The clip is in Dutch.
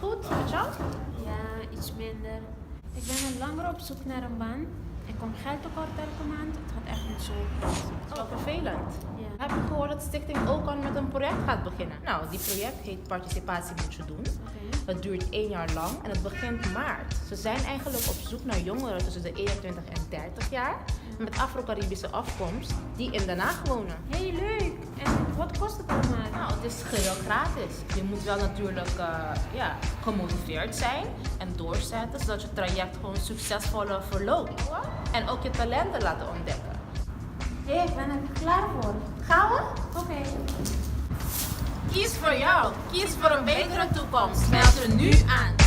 goed, met jou? Ja, iets minder. Ik ben al langer op zoek naar een baan. Ik kom geld tekort elke maand. Het gaat echt niet zo goed. Dat is wel vervelend. Ja. Heb je gehoord dat Stichting Ocon met een project gaat beginnen? Nou, die project heet Participatie moet je doen. Het duurt 1 jaar lang en het begint maart. Ze zijn eigenlijk op zoek naar jongeren tussen de 21 en 30 jaar met Afro-Caribische afkomst die in Den Haag wonen. Heel leuk. En wat kost het allemaal? Nou, het is geheel gratis. Je moet wel natuurlijk gemotiveerd zijn en doorzetten, zodat je traject gewoon succesvol verloopt. En ook je talenten laten ontdekken. Hé, ik ben er klaar voor. Gaan we? Oké. Kies voor jou. Kies voor een betere toekomst. Meld er nu aan.